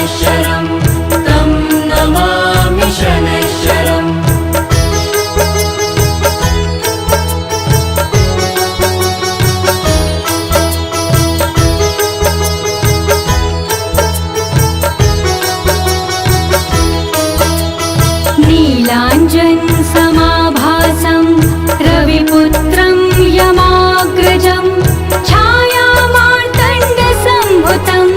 शनैश्चरम् तं नमामि शनैश्चरम्। नीलाञ्जनसमाभासं रविपुत्रं यमाग्रजं छायामार्तण्डसम्भुतं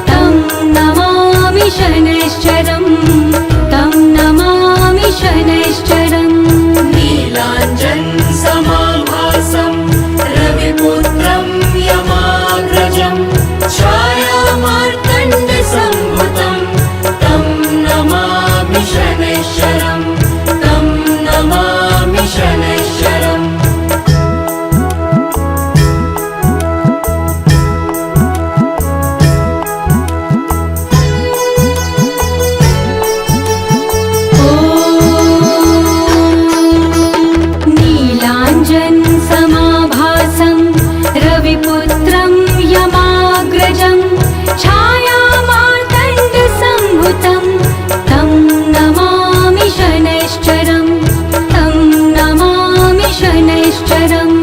तं नमामि शनैश्चरं तं नमामि शनैश्चरम्। नीलाञ्जनसमाभासं रविपुत्रं यमाग्रजं छायामार्तण्डसम्भुतं तं नमामि शनैश्चरम् तं नमामि शनैश्चरम्। नीलाञ्जनसमाभासं रविपुत्रं यमाग्रजं छायामार्तण्डसम्भुतं तं नमामि शनैश्चरं तं नमामि शनैश्चरम्।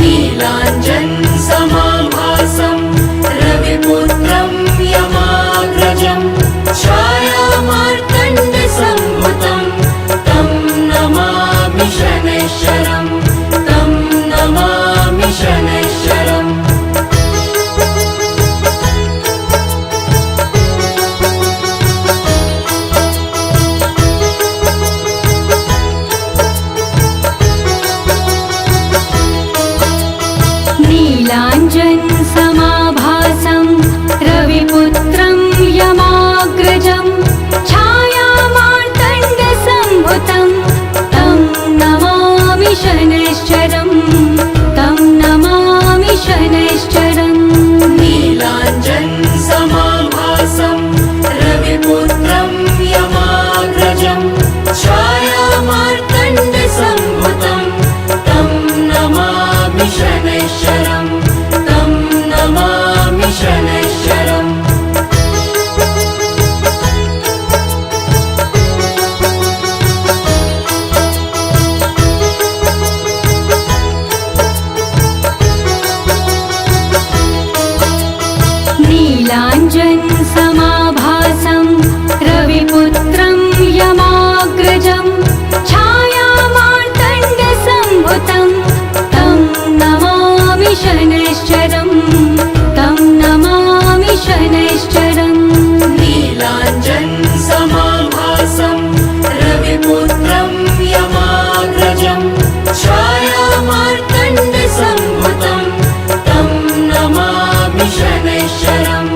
नीलाञ्जनसमाभासं रविपुत्रं यमाग्रजं छायामार्तण्डसम्भुतं तं नमामि शनैश्चरं तं नमामि शनैश्चरम्। नीलाञ्जनसमाभासं रविपुत्रं यमाग्रजं छायामार्तण्डसम्भुतं तं नमामि शनैश्चरं तं नमामि शनैश्चरम्। नीलाञ्जनसमाभासं रविपुत्रं यमाग्रजं छायामार्तण्डसम्भुतं तं नमामि शनैश्चरं तं नमामि शनैश्चरम्। नीलाञ्जनसमाभासं रविपुत्रं यमाग्रजं छायामार्तण्डसम्भुतं तं नमामि शनैश्चरं तं नमामि शनैश्चरम्। नीलाञ्जनसमाभासं रविपुत्रं यमाग्रजं छायामार्तण्डसम्भुतं तं नमामि शनैश्चरं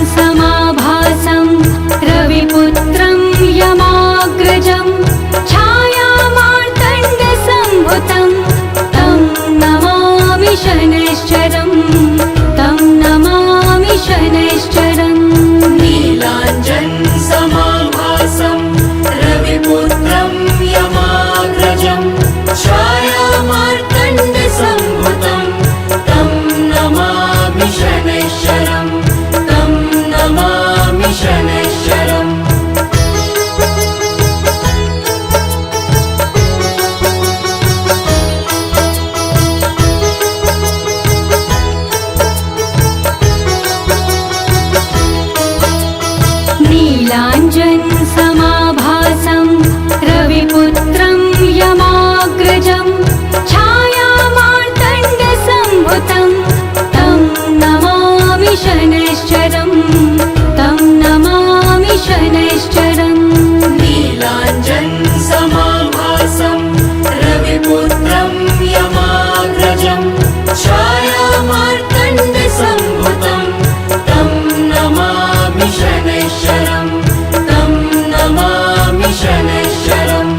नीलाञ्जनसमाभासं रविपुत्रं यमाग्रजं छायामार्तण्डसम्भुतं तं नमामि शनैश्चरं तं नमामि शनैश्चरम् नीलाञ्जनसमाभासं रविपुत्रं यमाग्रजं छायामार्तण्डसम्भुतं तं नमामि शनैश्चरं तं नमामि शनैश्चरम् नीलाञ्जनसमाभासं रविपुत्रं यमाग्रजं छायामार्तण्डसम्भुतं तं नमामि शनैश्चरं तं नमामि शनैश्चरम् नीलाञ्जनसमाभासं रविपुत्रं यमाग्रजं छायामार्तण्डसम्भुतं तं नमामि शनैश्चरं तं नमामि शनैश्चरम्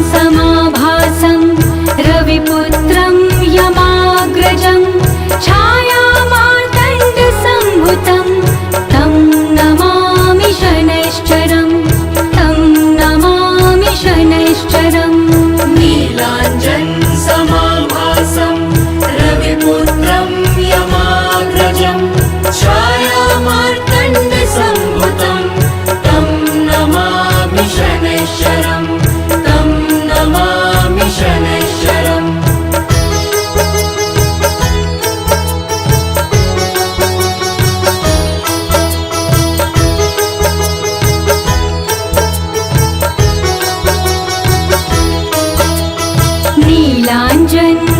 नीलाञ्जनसमाभासं रविपुत्रं यमाग्रजं छायामार्तण्डसम्भुतं तं नमामि शनैश्चरं तं नमामि शनैश्चरम् नीलाञ्जनसमाभासं रविपुत्रं यमाग्रजं छायामार्तण्डसम्भुतं तं नमामि शनैश्चरं तं नमामि शनैश्चरम्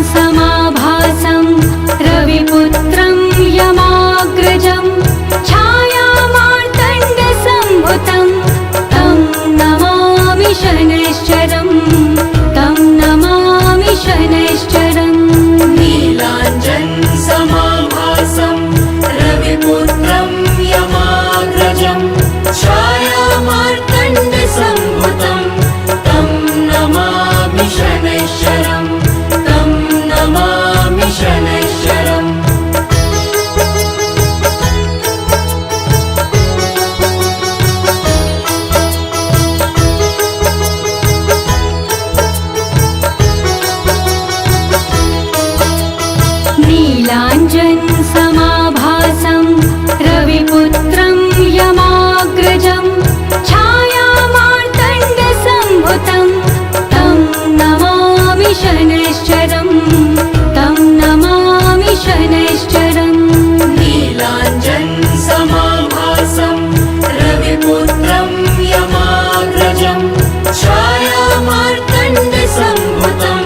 नीलाञ्जनसमाभासं रविपुत्रं यमाग्रजं छायामार्तण्डसम्भुतं तं नमामि शनैश्चरं तं नमामि शनैश्चरम् नीलाञ्जनसमाभासं रविपुत्रं यमाग्रजं छायामार्तण्डसम्भुतं तं नमामि शनैश्चरं तं नमामि शनैश्चरम् नीलाञ्जनसमाभासं रविपुत्रं यमाग्रजं छायामार्तण्डसम्भुतं तं नमामि शनैश्चरं तं नमामि शनैश्चरम् नीलाञ्जनसमाभासं रविपुत्रं यमाग्रजं छायामार्तण्डसम्भुतं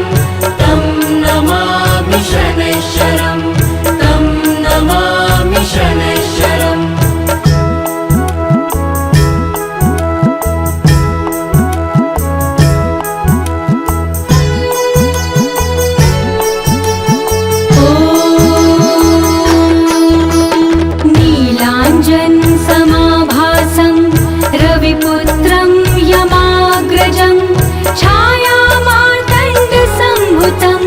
तं नमामि शनैश्चरं तं नमामि शनैश्चरम् नीलाञ्जनसमाभासं रविपुत्रं यमाग्रजं छायामार्तण्डसम्भुतं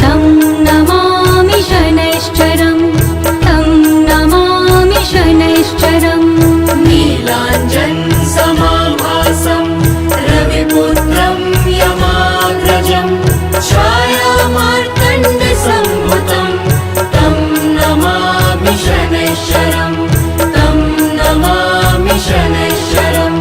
तं नमामि शनैश्चरं तं नमामि शनैश्चरम् नीलाञ्जनसमाभासं रविपुत्रं यमाग्रजं छायामार्तण्डसम्भुतं तं नमामि शनैश्चरं तं नमामि शनैश्चरम्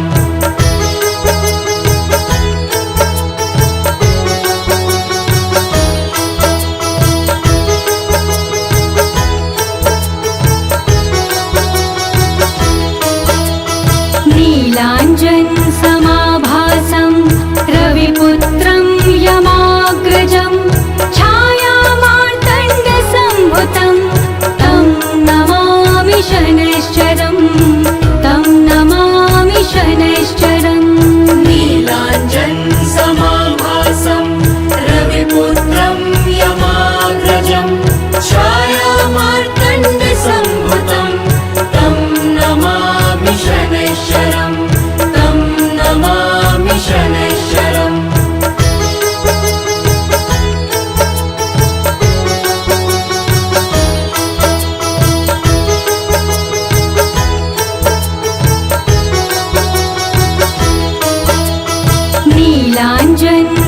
शनैश्चरं तं नमामि शनैश्चरम् नीलाञ्जनसमाभासं रविपुत्रं यमाग्रजं छायामार्तण्डसम्भुतं तं नमामि शनैश्चरं तं नमामि शनैश्चरम्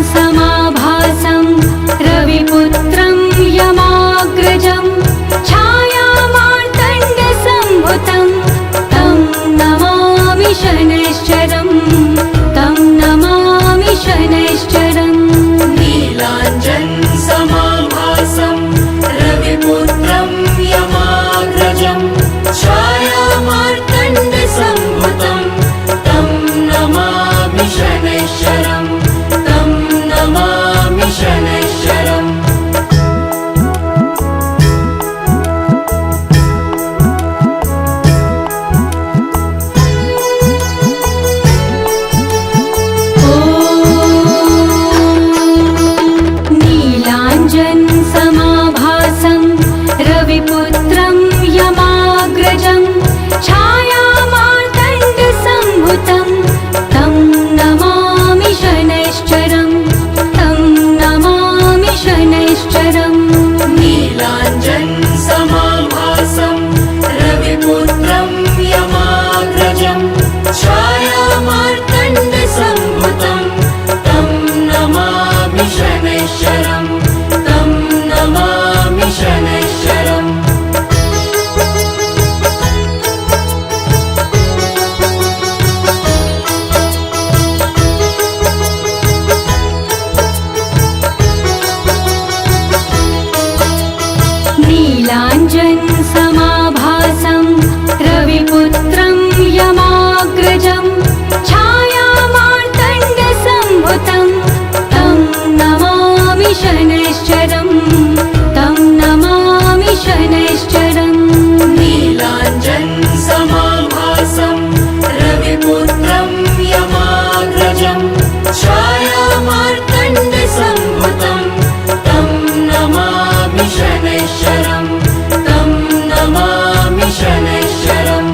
नीलाञ्जनसमाभासं रविपुत्रं यमाग्रजं छायामार्तण्डसम्भुतं तं नमामि शनैश्चरं तं नमामि शनैश्चरम् नीलाञ्जनसमाभासं रविपुत्रं यमाग्रजं छायामार्तण्डसम्भुतं तं नमामि शनैश्चरं तं नमामि शनैश्चरम् नीलाञ्जनसमाभासं रविपुत्रं यमाग्रजं छायामार्तण्डसम्भुतं तं नमामि शनैश्चरं तं नमामि शनैश्चरम् नीलाञ्जनसमाभासं रविपुत्रं यमाग्रजं छायामार्तण्डसम्भुतं तं नमामि शनैश्चरं तं नमामि शनैश्चरम् नीलाञ्जनसमाभासं रविपुत्रं यमाग्रजं छायामार्तण्डसम्भुतं तं नमामि शनैश्चरं तं नमामि शनैश्चरम् नीलाञ्जनसमाभासं रविपुत्रं यमाग्रजं छायामार्तण्डसम्भुतं तं नमामि शनैश्चरं तं नमामि शनैश्चरम्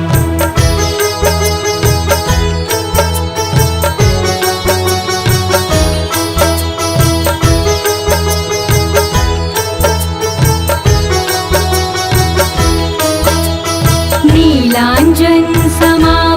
नीलाञ्जनसमाभासं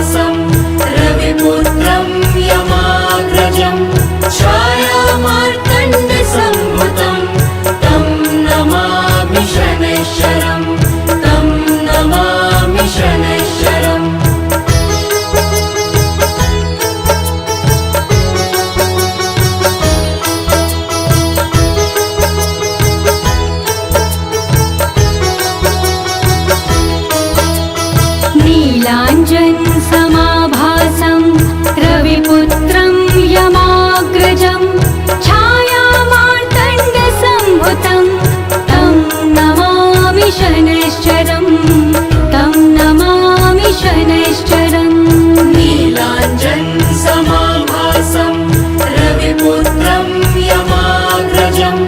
भासं रविपुत्रं यमाग्रजं छायामार्तण्डसम्भुतं तं नमामि शनैश्चरं तं नमामि शनैश्चरम् नीलाञ्जनसमाभासं रविपुत्रं यमाग्रजं छायामार्तण्डसम्भुतं तं नमामि शनैश्चरं तं नमामि शनैश्चरम् नीलाञ्जनसमाभासं रविपुत्रं यमाग्रजं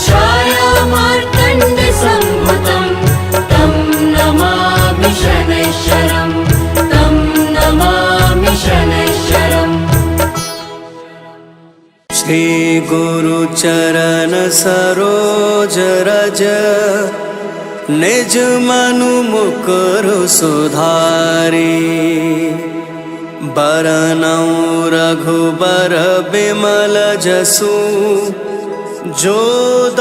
छायामार्तण्डसम्भुतं तं नमामि शनैश्चरं तं नमामि शनैश्चरम् श्री गुरु चरण सरोज रज निज मनु मुकुर सुधारी बरनौ रघुबर बिमल जसु जो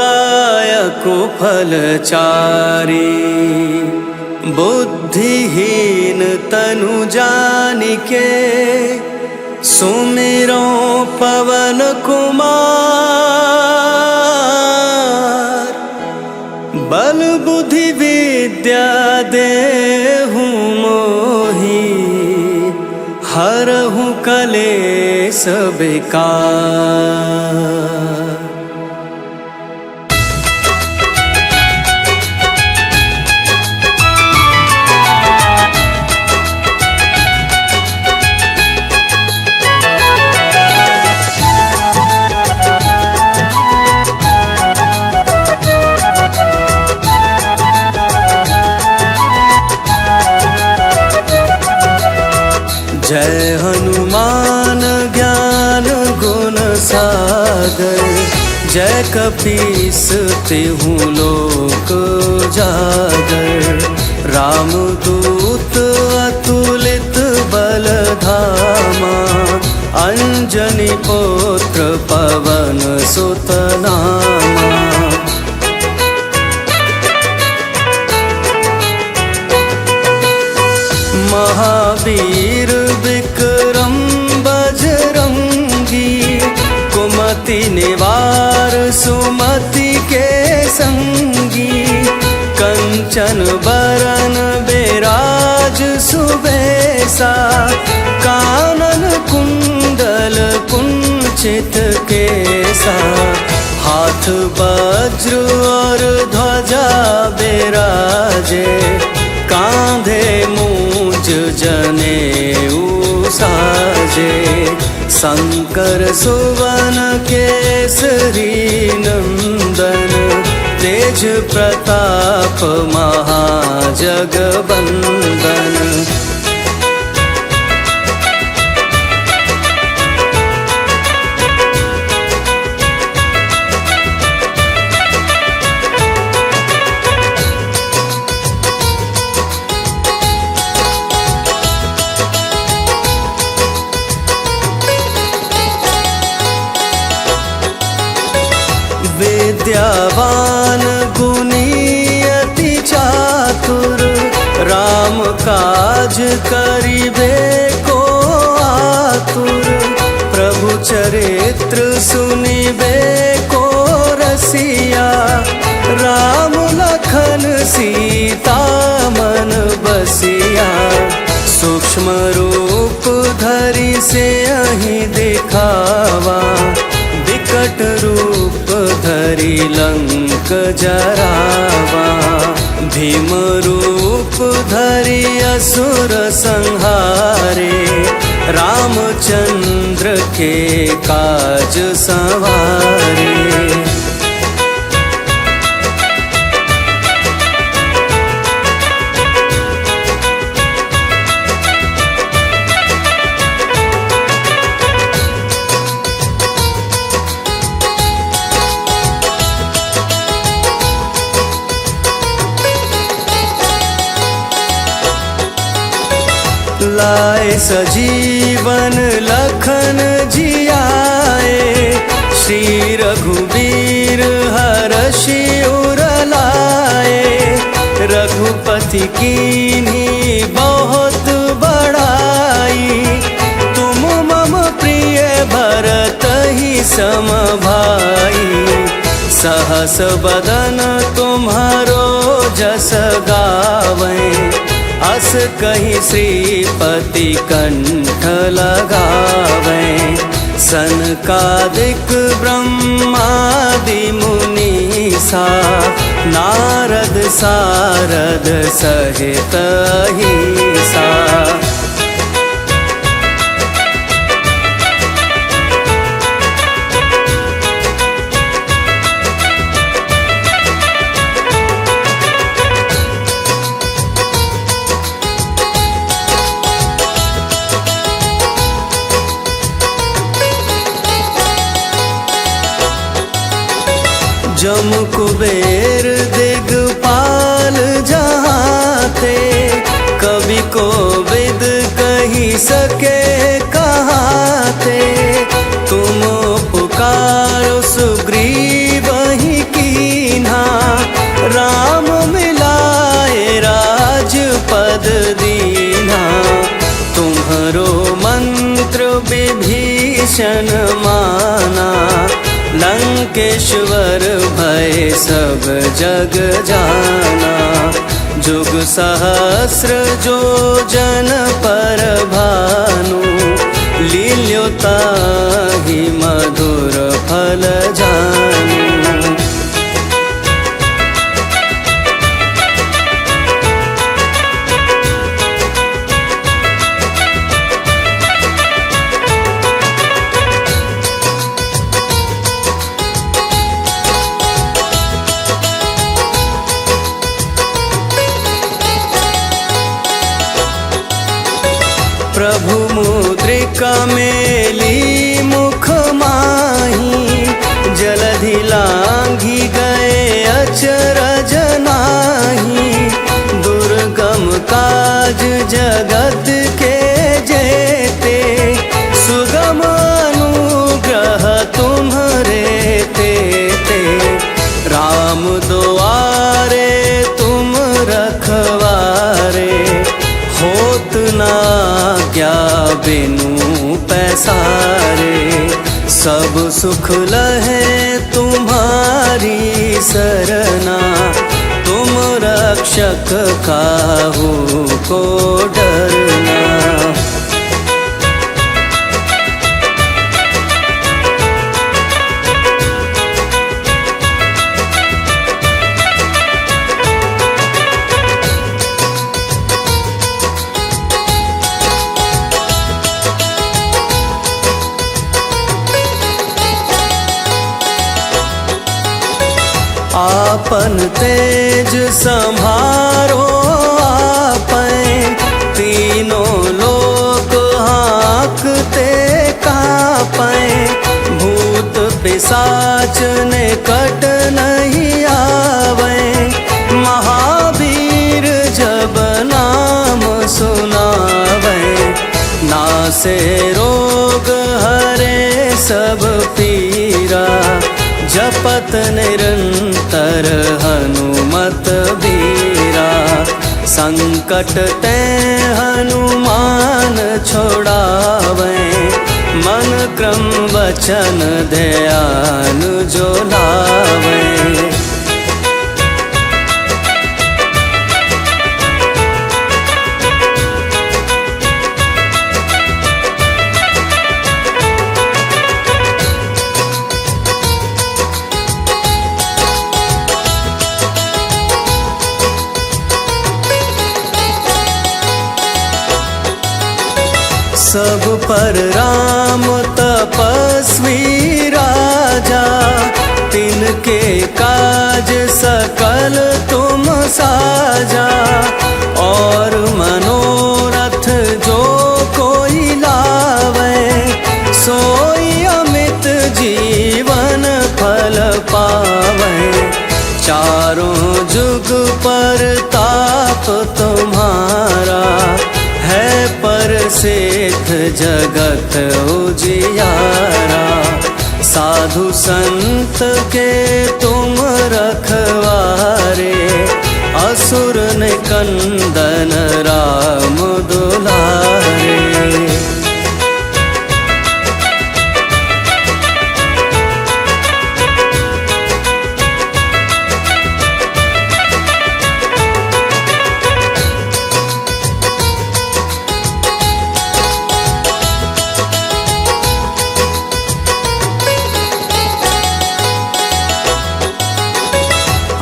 दायक फलचारी बुद्धिहीन तनु जानिके सुमिरो पवन कुमार बल बुद्धि विद्या देहु मोहि हरहु कलेश विकार। जय हनुमान ज्ञान गुण सागर जय कपीस तिहु लोक जागर रामदूत अतुलित बल धामा अंजनी पुत्र पवन सुत नामा महावीर विक्रम बजरंगी कुमति निवार सुमति के संगी कंचन बरन बिराज सुबेसा कानन कुंडल कुंचित केसा हाथ वज्र और ध्वजा बिराजे कांधे मूंज जनेऊ साजे शंकर सुवन केसरी नंदन तेज प्रताप महाजगबंदन विद्यावान गुणी अति चातुर राम काज करिबे को आतुर प्रभु चरित्र सुनिबे को रसिया राम लखन सीता मन बसिया सूक्ष्म रूप धरि से अहि दिखावा विकट रूप धरि लंक जरावा भीम रूप धरि असुर संहारे रामचंद्र के काज संवारे। लाए सजीवन लखन जियाए, श्री रघुवीर हरषि उर लाए। रघुपति कीन्ही बहुत बड़ाई, तुम मम प्रिय भरत ही सम भाई। सहस बदन तुम्हारो जस गावें, अस कहीं श्रीपति कंठ लगावें। सनकादिक ब्रह्मादि मुनीसा, नारद सारद सहित अहिसा। जम कुबेर दिगपाल जहाते, कवि को विद कही सके कहाते। तुम पुकारो सुग्रीव ही कीन्हा, राम मिलाए राजपद दीन्हा। तुम्हारो मंत्र विभीषण माना, लंकेश्वर भय सब जग जाना। जुग सहस्र जो जन पर भानु, लील्यो ताहि मधुर फल जानू। प्रभु मुद्रिका मेली मुख माही, जलधि लांघी गए अचरज नाही। दुर्गम काज जगत के जेते, सुगम अनुग्रह तुम्हरे तेते। राम दुआरे तुम रखवारे, होत ना क्या बिनु पैसारे। सब सुख लहे तुम्हारी सरना, तुम रक्षक काहू को डरना। आपन तेज संभारो आपै, तीनों लोक हाँकते कापै। भूत पिशाच निकट नहीं आवे, महावीर जब नाम सुनावे। नासे रोग हरे सब पीरा, जपत निरंतर हनुमत बीरा। संकट ते हनुमान छोड़ावे, मन क्रम वचन ध्यान जो लावे। सब पर राम तपस्वी राजा, तिनके काज सकल तुम साजा। और मनोरथ जो कोई लावे, सोई अमित जीवन फल पावे। चारों जुग पर ताप तुम्हारा, है पर सिद्ध जगत उजियारा, साधु संत के तुम रखवारे, असुर निकंदन राम दुलारे।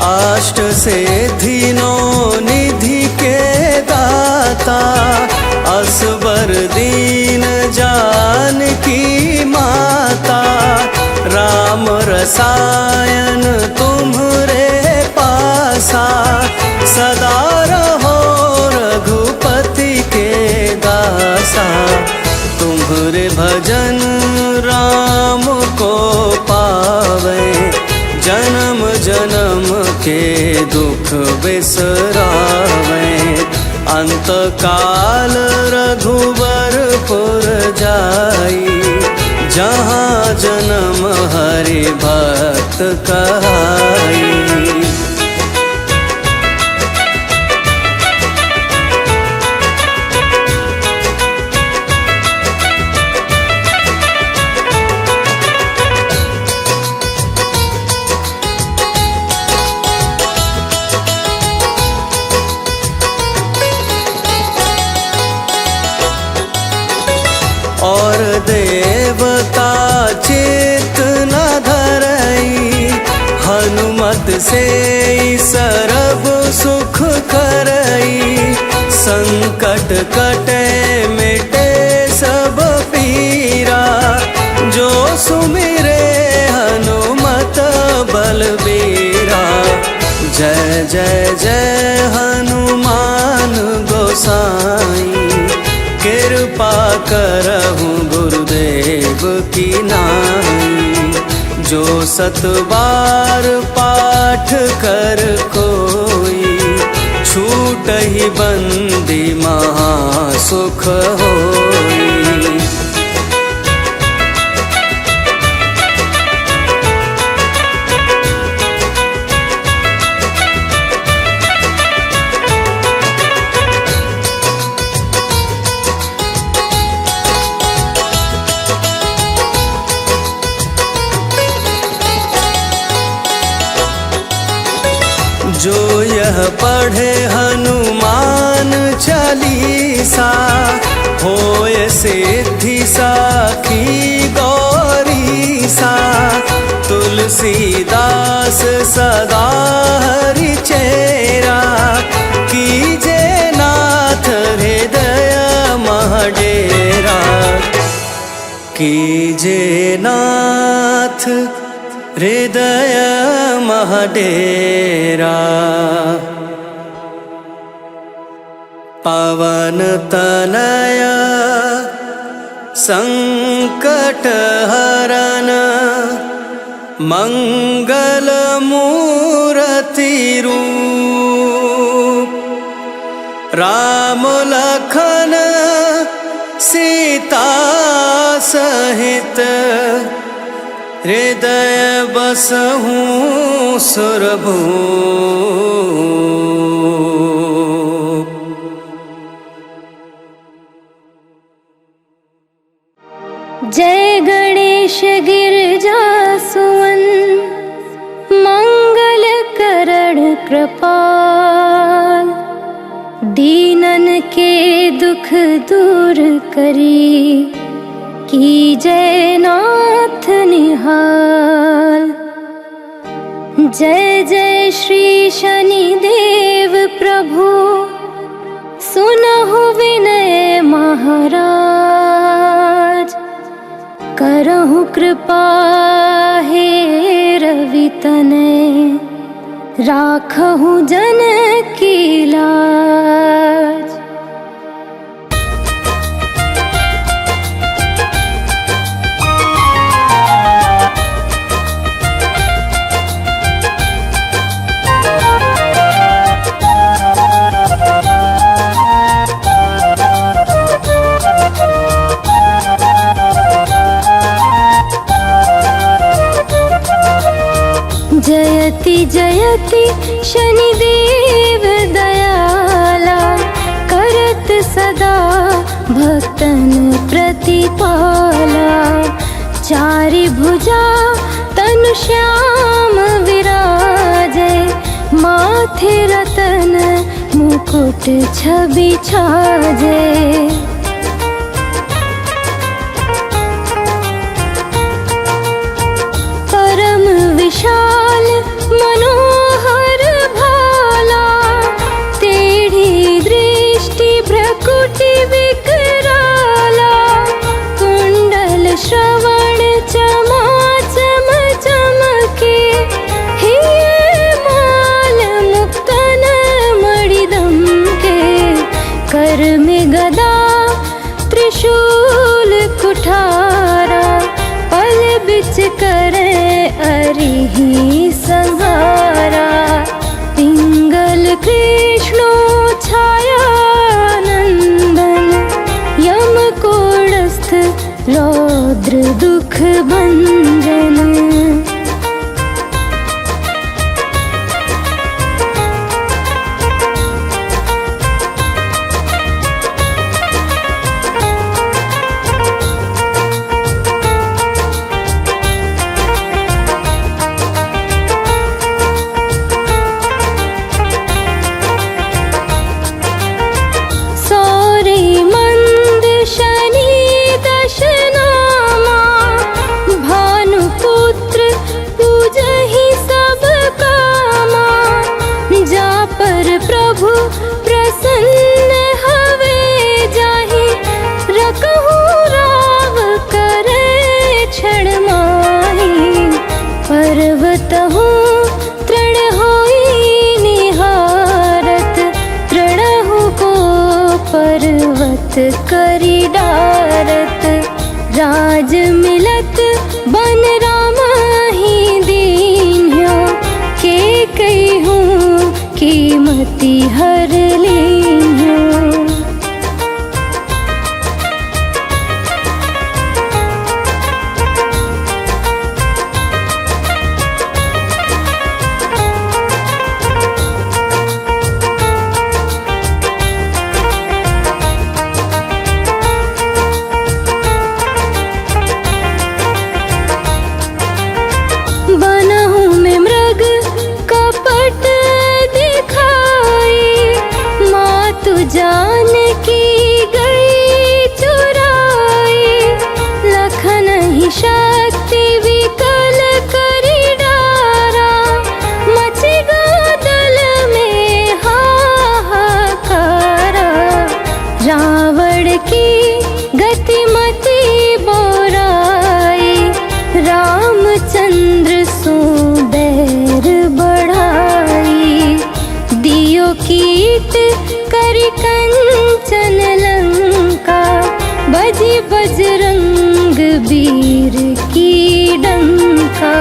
अष्ट सिद्धि नौ निधि के दाता, असबर दीन जानकी माता, राम रसायन तुम्हरे पासा, सदा रहो रघुपति के दासा। तुम्हरे भजन राम को पावे, जन्म जन्म के दुख बिसरावे। अंत काल रघुबरपुर जाई, जहाँ जन्म हरि भक्त कहाई। और देवता चित न धरई, हनुमत से सर्व सुख करई। संकट कटे मिटे सब पीरा, जो सुमिरे हनुमत बलबीरा। जय जय जय हनुमान गोसाई, कृपा करहु गुरुदेव की नाई। जो सत बार पाठ कर कोई, छूटहि बंदी महा सुख होई। जो यह पढ़े हनुमान चालीसा, होय सिद्धि साखी गौरीसा। तुलसीदास सदा हरि चेरा, कीजे नाथ हृदय महडेरा। कीजे नाथ हृदय महडेरा। पवन तनय संकट हरन, मंगल मूर्ति रूप। राम लखन सीता सहित, हृदय बसहु सुरभूप। जय गणेश गिरिजासुवन, मंगल करण कृपाल। दीनन के दुख दूर करी, की जय नाथ निहाल। जय जय श्री शनिदेव प्रभु, सुनहु विनय महाराज। करहु कृपा हे रवि तनय, राखहु जन की लाज। प्रति शनिदेव दयाला, करत सदा भक्तन प्रतिपाला। चारि भुजा तनु श्याम विराजे, माथे रतन मुकुट छवि छाजे। परम विशाल मनोहर भाला, टेढ़ी दृष्टि भ्रकुटि विकराला। कुंडल श्रवण चमा चम चमके, हिये माल मुक्तन मणिदम के। कर में गदा त्रिशूल कुठारा, पल बिच करे अरिहि संहारा। पिंगल कृष्णो छाया नंदन, यम कोड़स्थ रौद्र दुख भंजन। प्रभु प्रसन्न हवे जाहि, रकहु राव करे क्षण माहि। पर्वतहु तृण होई निहारत, तृणहु को पर्वत करि डारत। राज मिलत बन राम ही दीन्ह्यो, के कहिहूँ कीमती हर लीन्ह्यो। बनहु में मृग कपट दिखाई, मातु जानकी गई चुराई। लखन ही शक्ति विकल करि डारा, मचि गादल में हाहाकारा। रावण की गतिमति बोराई, रामचंद्र सो बैर बढ़ाई। दियो कीट करि कंचन लंका, बजि बजरंग वीर की डंका।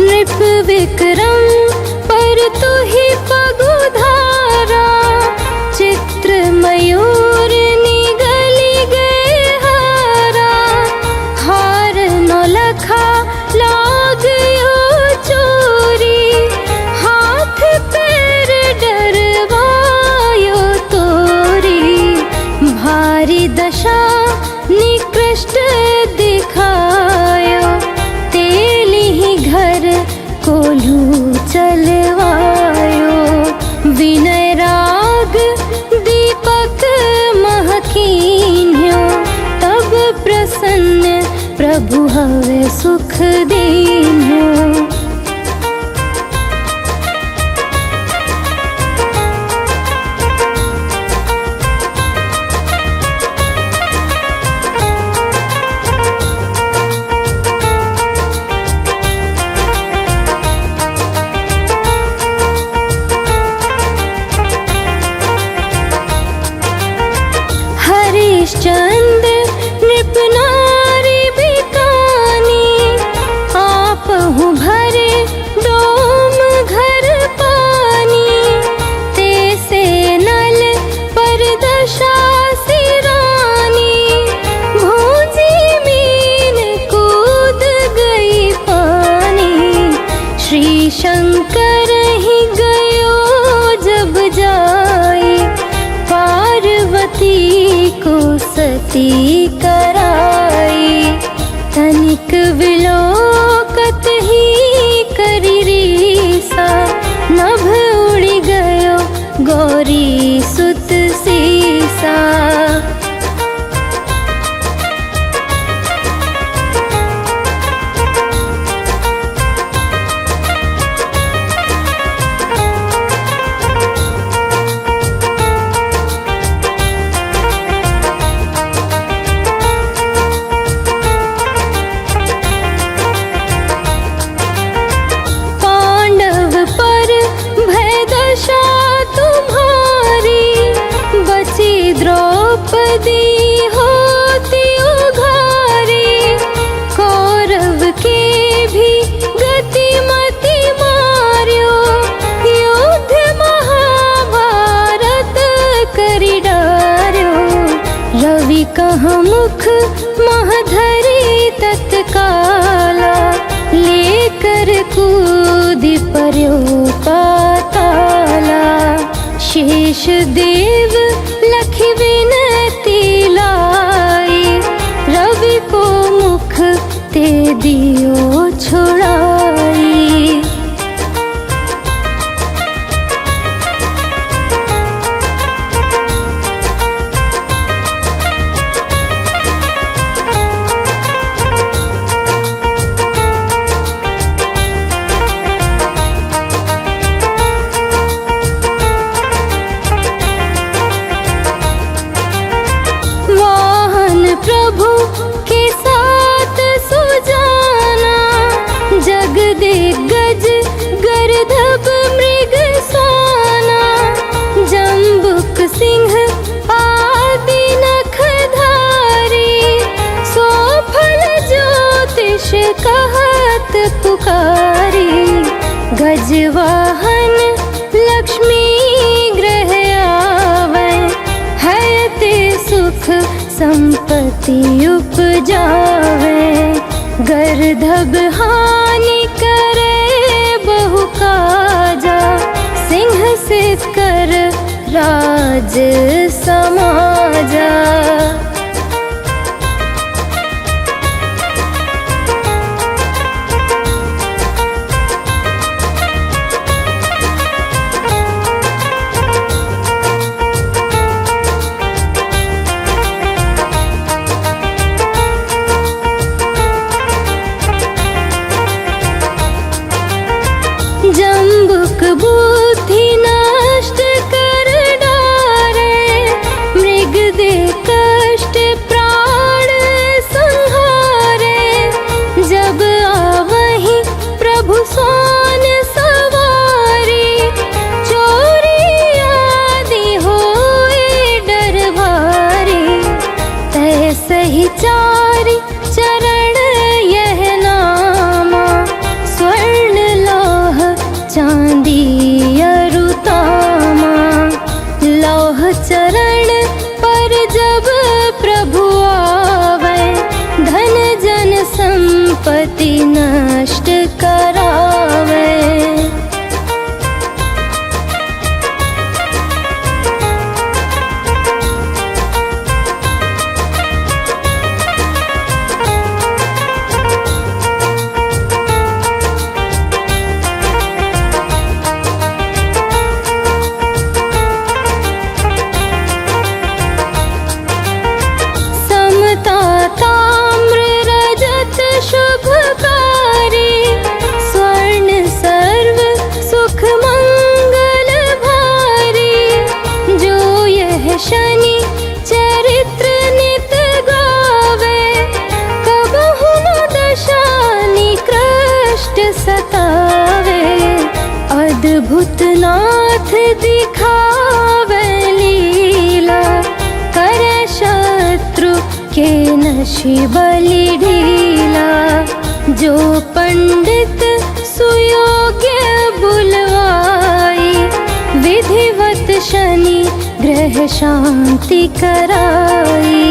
नृप विक्रम पर तुहि पगुधारा, चित्र मयूर निगली गए हारा। हार नौलखा लागयो चोरी, हाथ पैर डरवायो तोरी। भारी दशा निकृष्ट दिखायो, तेली ही घर कोल्हू चलवायो। विनय राग दीपक महकीन्ह्यो, तब प्रसन्न प्रभु हवे सुख दीन्ह्यो। हरिश्चंद्र शंकर ही गयो जब जाई, पार्वती को सती कराई। तनिक विलोकत ही करी रीसा, नभ उड़ी गयो गौरी सुत सीसा। द्रौपदी होती उघारी, कौरव के भी गतिमति मार्यो, युद्ध महाभारत करी डार्यो। रवि कह मुख महधरी तत्काला, लेकर कूदि पर्यो पाताला। शेष देव लखि विनती लाई, रवि को मुख ते दियो छुड़ाई। प्रभु के साथ सुजाना, जग दिग्गज गर्दभ मृग साना। जम्बुक सिंह आदि नखधारी, सोफल ज्योतिष कहत पुकारी। गजवाहन लक्ष्मी ग्रह आवे, हयते सुख संपत्ति उपजावे। गर्दभ हानि करे बहु काजा, सिंह से कर राज समाजा। जम्बुक बुद्धि नष्ट कर डारे, मृग दे कष्ट प्राण संहारे। जब आवहि प्रभु सोन सवारी, चोरी आदि होए डर भारी। तैसे ही चारि चरण यह नामा, स्वर्ण लौह चांदी अरुतामा। लौह चरण पर जब प्रभु आवे, धन जन संपत्ति नष्ट करावे। ताम्र रजत शुभकारी, स्वर्ण सर्व सुख मंगल भारी। जो यह शनि चरित्र नित गावे, कबहु न दशा निकृष्ट सतावे। अद्भुत नाथ दिखावे लीला, करे शत्रु के नशि बलि ढीला। जो पंडित सुयोग्य बुलवाई, विधिवत शनि ग्रह शांति कराई।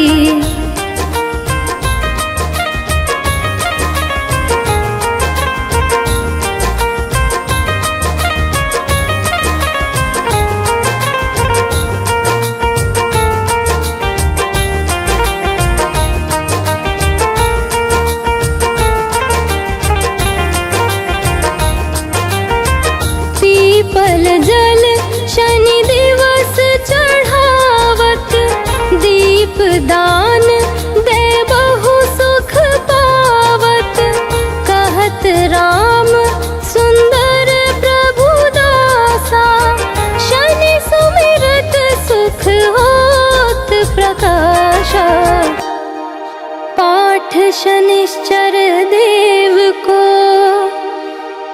निर्मल जल शनि दिवस चढ़ावत, दीप दान दे बहु सुख पावत। कहत राम सुंदर प्रभु दासा, शनि सुमिरत सुख होत प्रकाशा। पाठ शनिश्चर देव को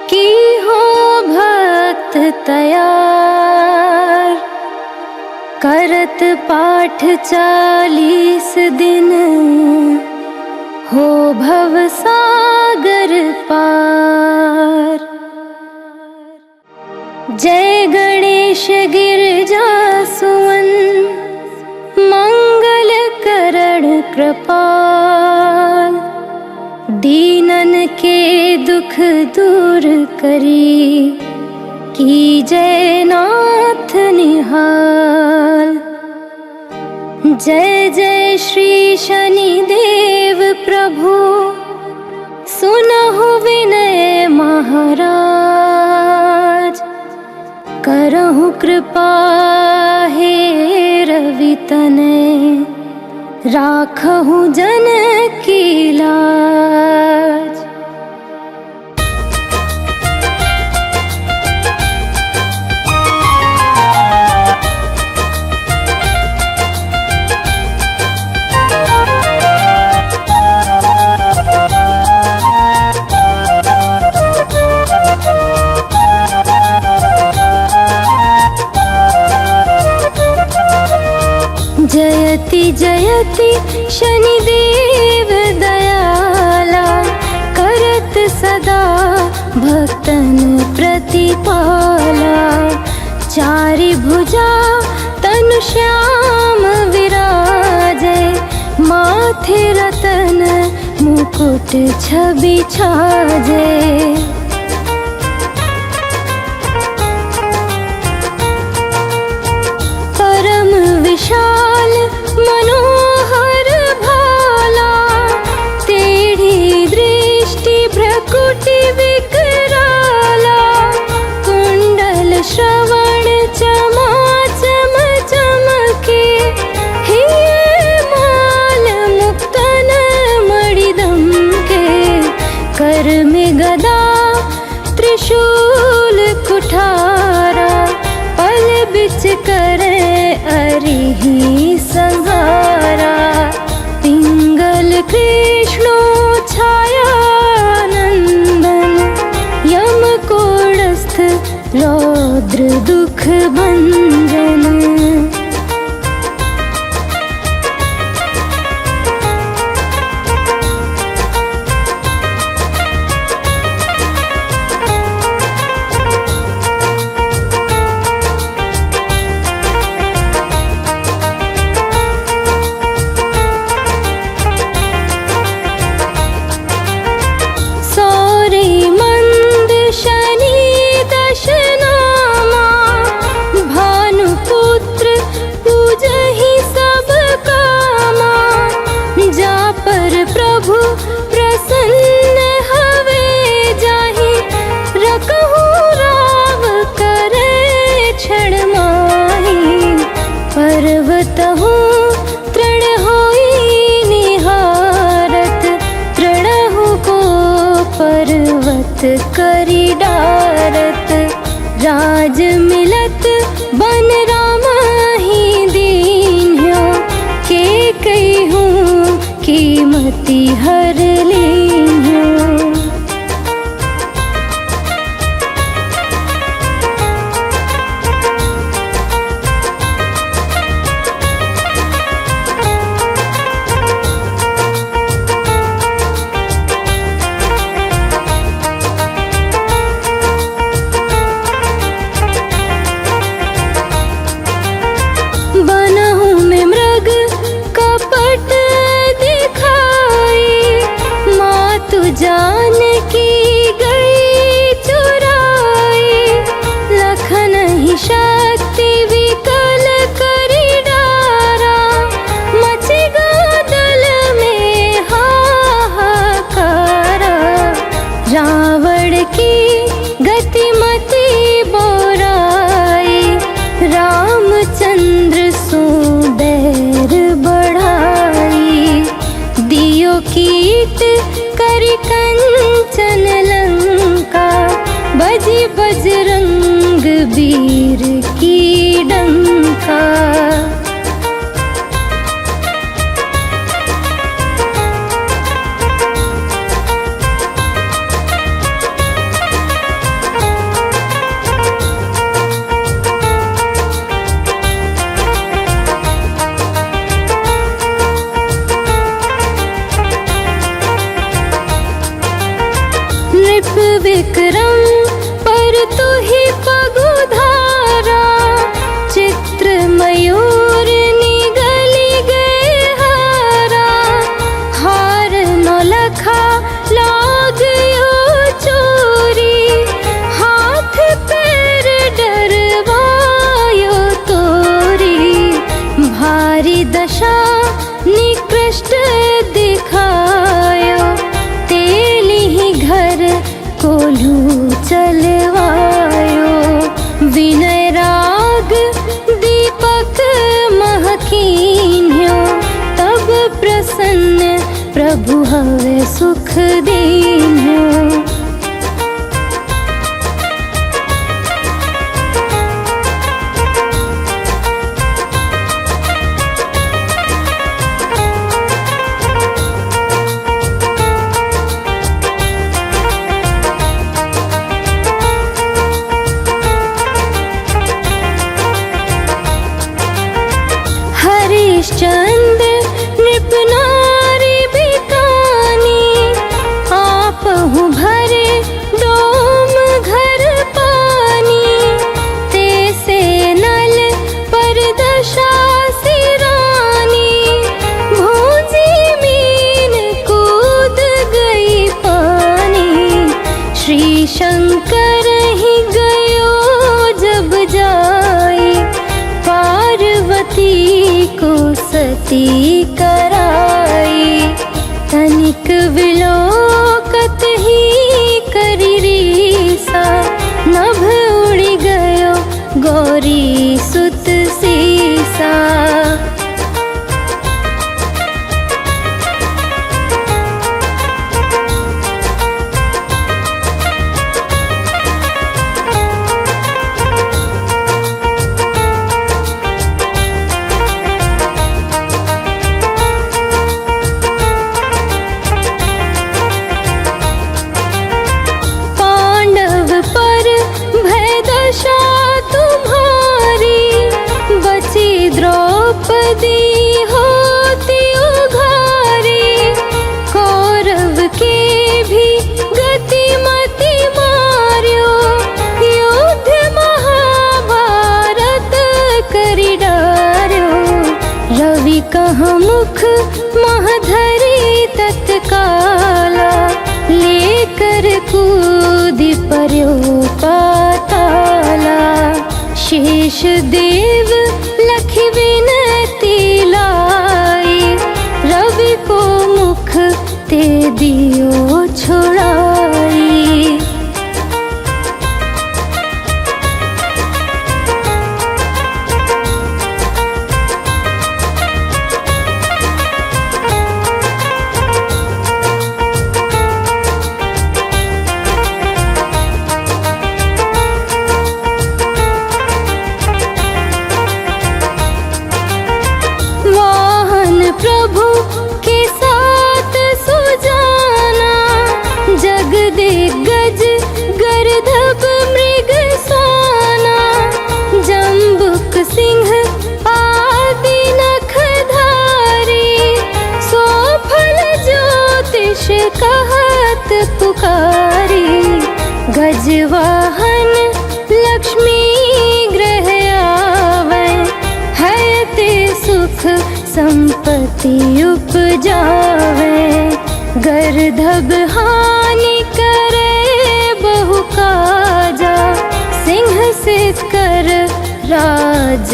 की हो भक्त तैयार, करत पाठ 40 दिन हो भव सागर पार। जय गणेश गिरजा सुवन, मंगल करण कृपाल। दीनन के दुख दूर करी, की जय नाथ निहाल। जय जय श्री शनि देव प्रभु, सुनहु विनय महाराज। करहु कृपा हे रवि तनय, राखहु जन की लाज। जयति जयति शनिदेव दयाला, करत सदा भक्तन प्रतिपाला। चारि भुजा तनु श्याम विराजे, माथे रतन मुकुट छवि छाजे। परम विशाल मनोहर भाला, टेढ़ी दृष्टि भ्रकुटि विकराला। कुंडल श्रवण चमा चम चमके, हिये माल मुक्तन मणिदम के। कर में गदा त्रिशूल कुठारा, पल बिच करे अरिहि संहारा। पिंगल कृष्णो छाया नंदन, यम कोड़स्थ रौद्र दुख भंजन। पर्वतहु तृण होई निहारत, तृणहु को पर्वत करी डारत। राज मिलत बन राम ही दीन्यो, के कहिहूँ कीमती हर लीन्यो। बनहु में मृग कपट दिखाई, तदबीर की डंका। नृप विक्रम पर तू ही पगुधारा, चित्र मयूर निगली गए हारा। हार नौलखा लाग यो चोरी, हाथ पैर डरवायो तोरी। भारी दशा निकृष्ट दिखायो, तेली ही घर कोल्हू चलवायो। विनय राग दीपक महकीन्यो, तब प्रसन्न प्रभु हवे सुख दीन्यो। हरिश्चंद्र नृप नारी बिकानी, आपहु भरे डोम घर पानी। तेसे नल पर दशा सिरानी, भूजी मीन कूद गई पानी। श्री शंकर ही गयो जब जाई, पार्वती को सती कराई। तनिक विलोकत ही करी रीसा, नभ उड़ी गयो गौरी सुत सीसा। द्रौपदी होती उघारी, कौरव के भी गतिमति मार्यो। युद्ध महाभारत करी डार्यो, रवि कह मुख महधरी तत्काला। लेकर कूदि पर्यो पाताला, शेष देव लखि विनती लाई। रवि को मुख ते दियो छुड़ाई। प्रभु के साथ सुजाना, जग दिग्गज गर्दभ मृग साना। जम्बुक सिंह आदि नखधारी, सोफल ज्योतिष कहत पुकारी। गजवाहन लक्ष्मी ग्रह आवे, है ते सुख संपत्ति उपजावे। गर्दभ हानि करे बहु काजा, सिंह से कर राज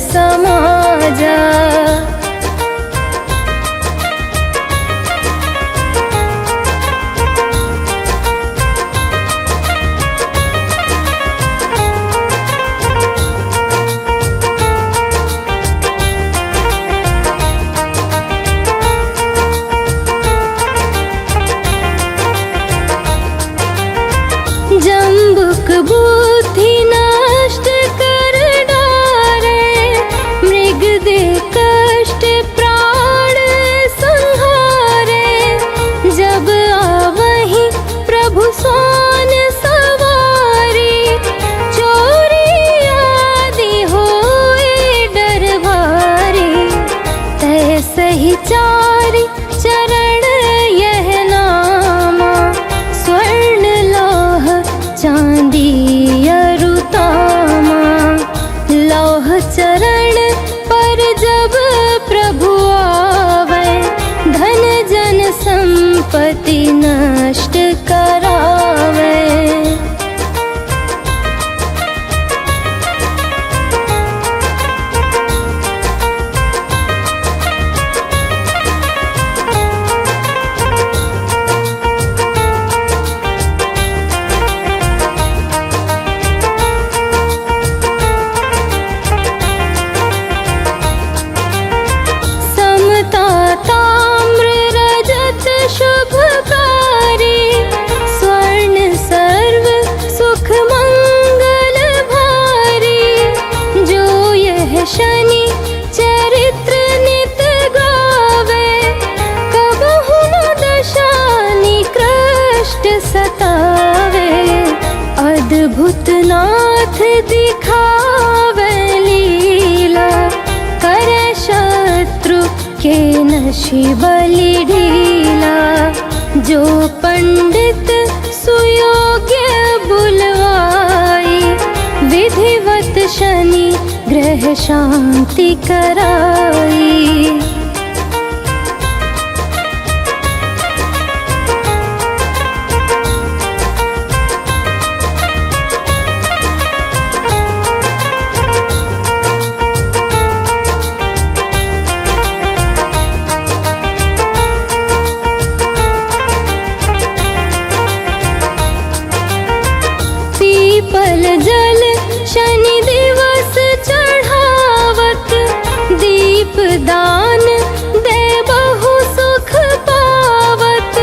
समाजा। जम्बुक बुद्धि नाश नष्ट करावे। शनि चरित्र नित गावे, कबहु न दशा निकृष्ट सतावे। अद्भुत नाथ दिखावे लीला, करे शत्रु के नशि बलि ढीला। जो पंडित सुयोग्य बुलवाई, विधिवत शनि ग्रह शांति कराई। पीपल जल शनि दिवस चढ़ावत, दीप दान दे बहु सुख पावत।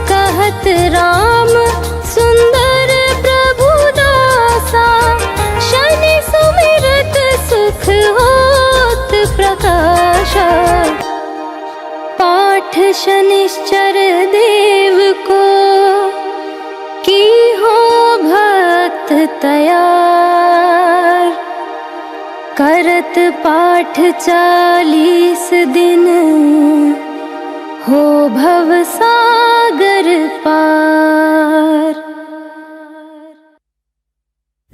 कहत राम सुंदर प्रभु दासा, शनि सुमिरत सुख होत प्रकाशा। पाठ शनिश्चर देव को की हो भक्त तैयार, करत पाठ 40 दिन हो भव सागर पार।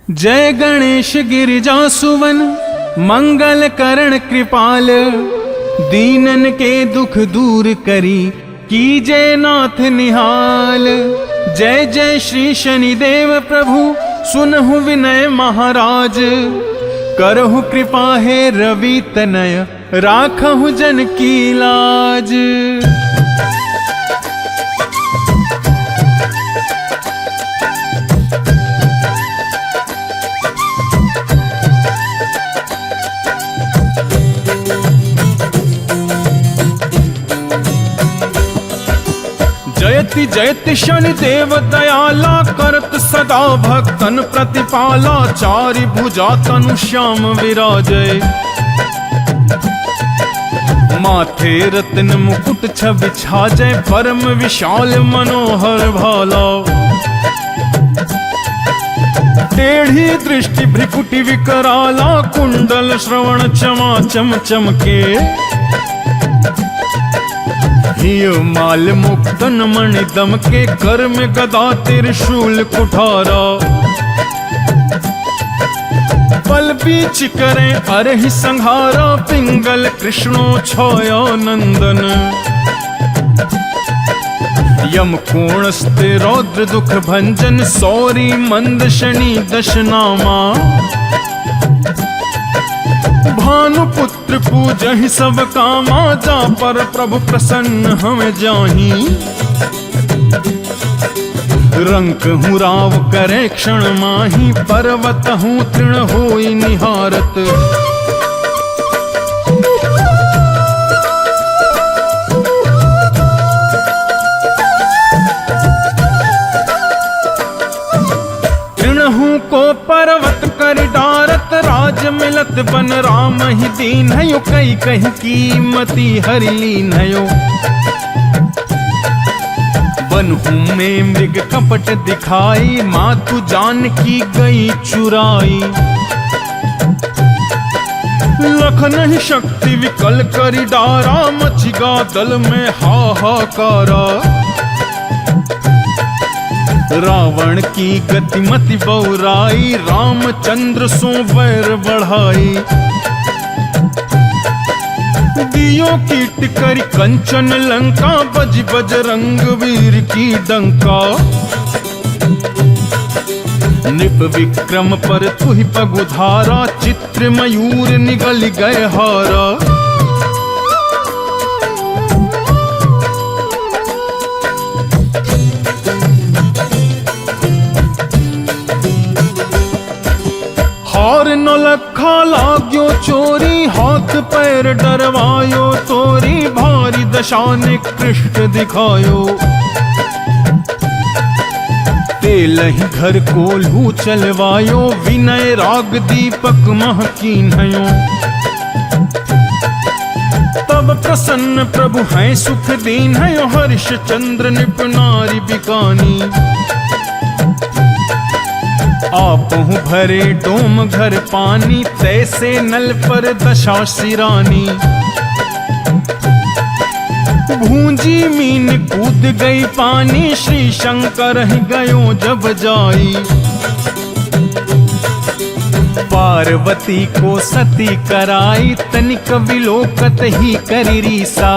जय गणेश गिरिजा सुवन, मंगल करण कृपाल। दीनन के दुख दूर करी, कीजय नाथ निहाल। जय जय श्री शनिदेव प्रभु, सुनहु विनय महाराज। करहु कृपा हे रवि तनय, राखहु जन की लाज। जयति जयति शनिदेव दयाला, करत सदा भक्तन प्रतिपाला। चारि भुजा तनु श्याम विराजय, माथे रत्न मुकुट छवि छाजय। परम विशाल मनोहर भाला, टेढ़ी दृष्टि भ्रिकुटि विकराला। कुंडल श्रवण चमा चम चमके, माल मुक्तन मणि दम के। कर में गदा त्रिशूल कुठारा, पल बीच करें अरहि संहारा। पिंगल कृष्णो छाया नंदन, यम कोणस्ते रौद्र दुख भंजन। सौरी मंद शनि दशनामा, भानुपुत्र पूजहि सब कामा। जा पर प्रभु प्रसन्न हमें जाही, रंक हूँ राव करे क्षण माही। पर्वत हूँ तृण होई निहारत, को पर्वत कर डारत। राज मिलत बन राम ही दीन है। कई कहीं कीमती हरि लीन है। बनहू में मृग कपट दिखाई, मातु जानकी गई चुराई। लखन ही शक्ति विकल करी डारा, मचिगा दल में हाहाकारा। रावण की गतिमति बौराई, रामचंद्र सो वैर बढ़ाई। दियो की टिकरी कंचन लंका, बज बजरंग वीर की डंका। नृप विक्रम पर तुहि पगुधारा, चित्र मयूर निगल गए हारा। हार नौलखा लाग्यो चोरी, हाथ पैर डरवायो तोरी। भारी दशा निकृष्ट दिखायो, तेलहि घर कोल्हू चलवायो। विनय राग दीपक मह कीन्हयो, तब प्रसन्न प्रभु हैं सुख दीन्हयो। हर्ष चंद्र नृप नारी बिकानी, आपहु भरे डोम घर पानी। तैसे नल पर दशा सिरानी, भूंजी मीन कूद गई पानी। श्री शंकर ही गयो जब जाई, पार्वती को सती कराई। तनिक विलोकत ही करी रीसा,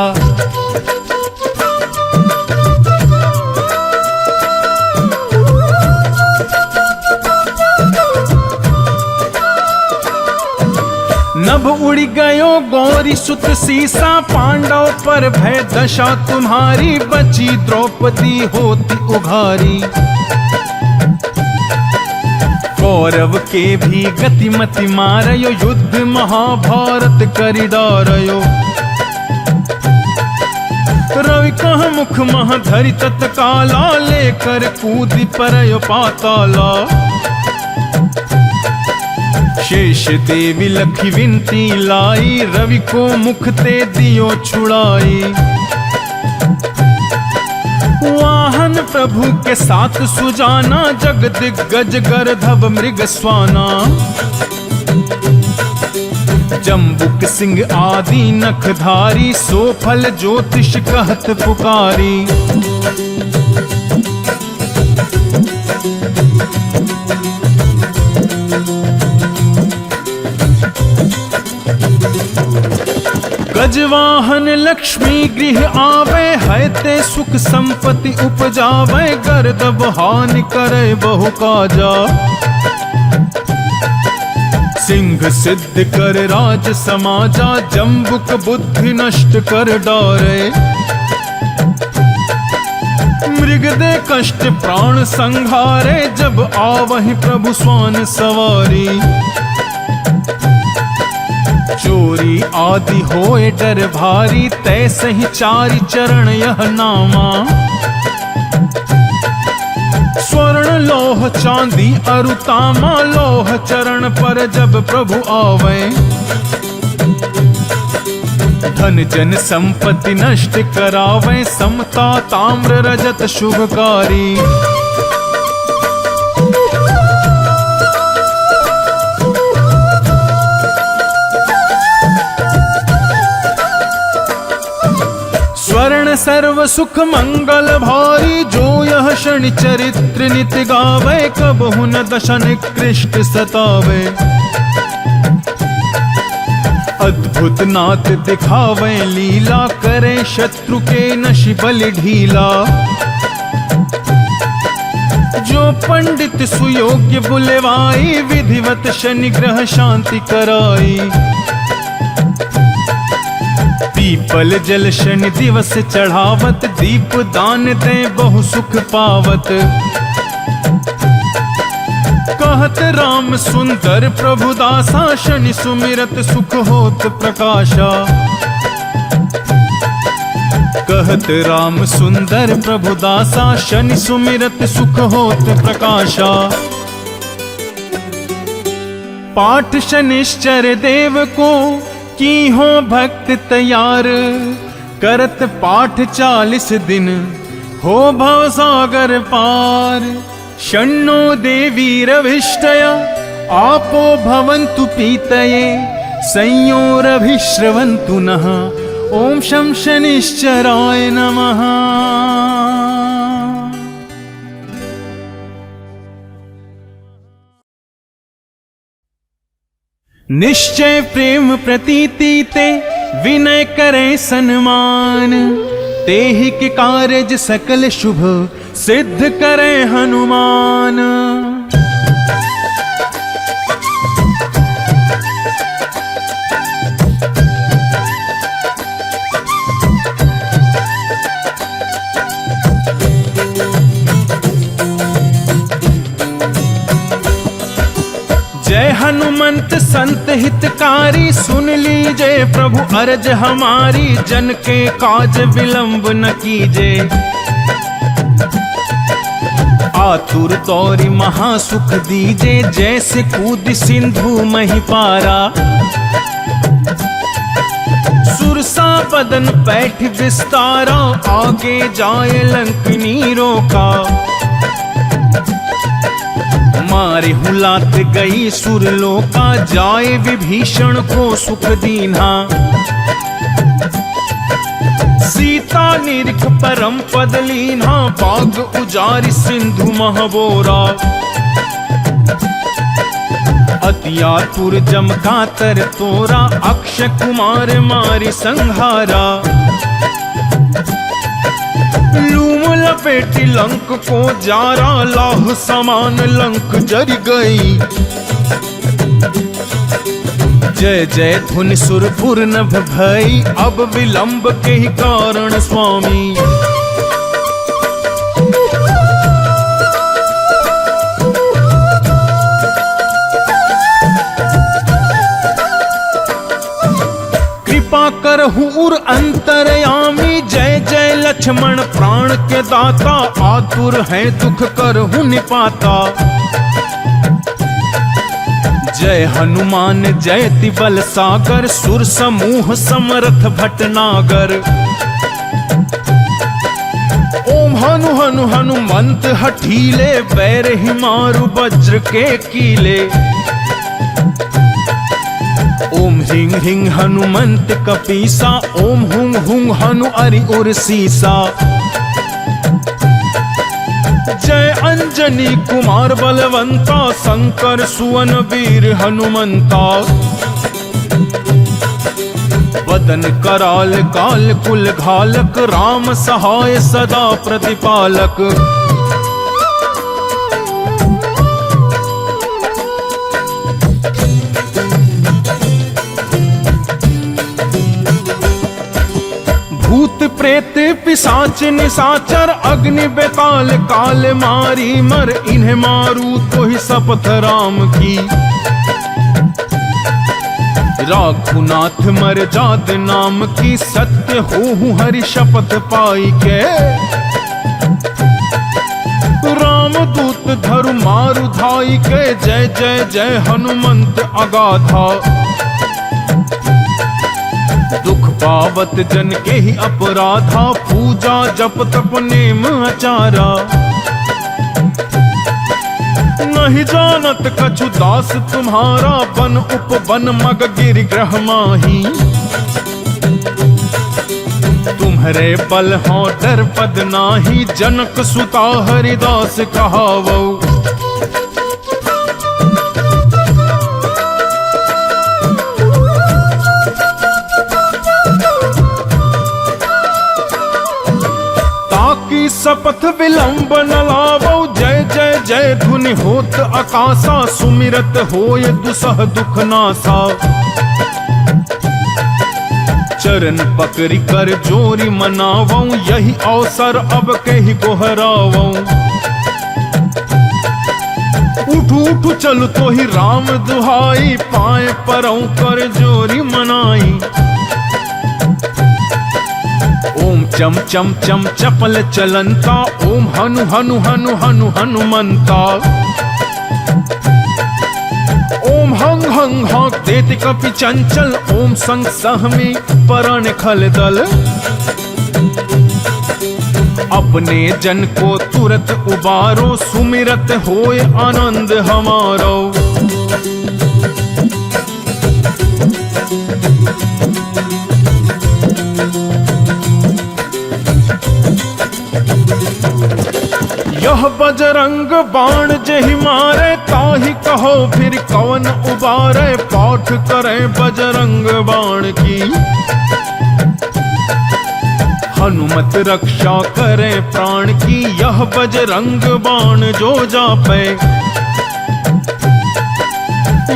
नभ उड़ गयो गौरी सुत सीसा। पांडव पर भय दशा तुम्हारी, बची द्रौपदी होती उघारी। कौरव के भी गतिमति मारयो, युद्ध महाभारत करि डारयो। रवि कह मुख मह धरि तत्काला, लेकर कूदि परयो पाताला। शेष देवी लखी विनती लाई, रवि को मुख ते दियो छुड़ाई। वाहन प्रभु के साथ सुजाना, जग दिग्गज गर्धव मृग स्वाना। जम्बुक सिंह आदि नखधारी, सो फल ज्योतिष कहत पुकारी। गजवाहन लक्ष्मी गृह आवे, है ते सुख संपत्ति उपजावे। गर्दभ हानि करे बहु काजा, सिंह सिद्ध कर राज समाजा। जम्बुक बुद्धि नष्ट कर डारे, मृग दे कष्ट प्राण संहारे। जब आवहि प्रभु स्वान सवारी, चोरी आदि होए डर भारी। तैसे ही चारि चरण यह नामा, स्वर्ण लोह चांदी अरुतामा। लोह चरण पर जब प्रभु आवे, धन जन संपत्ति नष्ट करावे। समता ताम्र रजत शुभकारी, स्वर्ण सर्व सुख मंगल भारी। जो यह शनि चरित्र नित गावे, कबहु न दशा निकृष्ट सतावे। अद्भुत नाथ दिखावे लीला, करे शत्रु के नशि बलि ढीला। जो पंडित सुयोग्य बुलवाई, विधिवत शनि ग्रह शांति कराई। पीपल जल शनि दिवस चढ़ावत, दीप दान दे बहु सुख पावत। कहत राम सुंदर प्रभु दासा, शनि सुमिरत सुख होत प्रकाशा। कहत राम सुंदर प्रभु दासा, शनि सुमिरत सुख होत प्रकाशा। पाठ शनिश्चर देव को, की हो भक्त तैयार। करत पाठ 40 दिन, हो भव सागर पार। शन्नो देवी रविष्टया, आपो भवन्तु पीतये। संयोरभिश्रवन्तु नः, ओम शं शनिश्चराय नमः। निश्चय प्रेम प्रतीति ते विनय करे सन्मान, तेहि के कार्यज सकल शुभ सिद्ध करे हनुमान। जय हनुमंत संत हितकारी, सुन लीजे प्रभु अरज हमारी, जन के काज विलंब न कीजे। आतुर तौरी महासुख दीजे, जैसे कूद सिंधु मही पारा। सुरसा बदन पैठ विस्तारा, आगे जाए लंकनी रोका। मारे हुलात गई सुरलोका, जाए विभीषण को सुख दीन्हा। सीता निरख परम पद लीन्हा, बाग उजारि सिंधु महबोरा। अति आतुर जम कातर तोरा, अक्षय कुमार मारि संहारा। लूम लपेटी लंक को जारा, लाह समान लंक जर गई। जय जय धुन सुरपुर नभ भई, अब विलंब के ही कारण स्वामी। कृपा करहु उर अंतरयामी, जय जय लक्ष्मण प्राण के दाता। आतुर है दुख करहु निपाता, जय हनुमान जयति बल सागर। सुर समूह समरथ भटनागर, ओम हनु हनु हनुमंत हठीले, बैर ही मारु वज्र के कीले। ओम ह्रीं ह्रीं हनुमंत कपीसा, ओम हुं हुं हनु अरि उर सीसा। जय अंजनी कुमार बलवंता, शंकर सुवन वीर हनुमंता। वदन कराल काल कुल घालक, राम सहाय सदा प्रतिपालक। भूत प्रेत पिशाच निशाचर, अग्नि बेताल काल मारी मर। इन्हें मारू तो ही शपथ राम की, राघुनाथ मर जात नाम की। सत्य हो हरि शपथ पाई के, राम दूत धरु मारु धाई के। जय जय जय हनुमंत अगाधा, दुख पावत जन के ही अपराधा। पूजा जप तप नेम आचारा, नहीं जानत कछु दास तुम्हारा। बन उपवन मग गिर ग्रह माही, तुम्हरे बल हो डर पद नाही। जनक सुता हरिदास कहावो, शपथ विलंब न लावो। जय जय जय धुनि होत आकाशा, सुमिरत होय दुसह दुख नासा। चरण पकड़ी कर जोरी मनावो, यही अवसर अब कही गोहरावो। उठू उठू चल तो ही राम दुहाई, पाए परौ कर जोरी मनाई। ओम चम चम चम चपल चलंता, ओम हनु हनु हनु हनु हनुमंता। ओम हंग हंग हंग देति कपि चंचल, ओम संग सहमी परण खल दल। अपने जन को तुरत उबारो, सुमिरत होय आनंद हमारो। यह बजरंग बाण जहि मारे, ताहि कहो फिर कौन उबारे, पाठ करे बजरंग बाण की। हनुमत रक्षा करे प्राण की, यह बजरंग बाण जो जापे।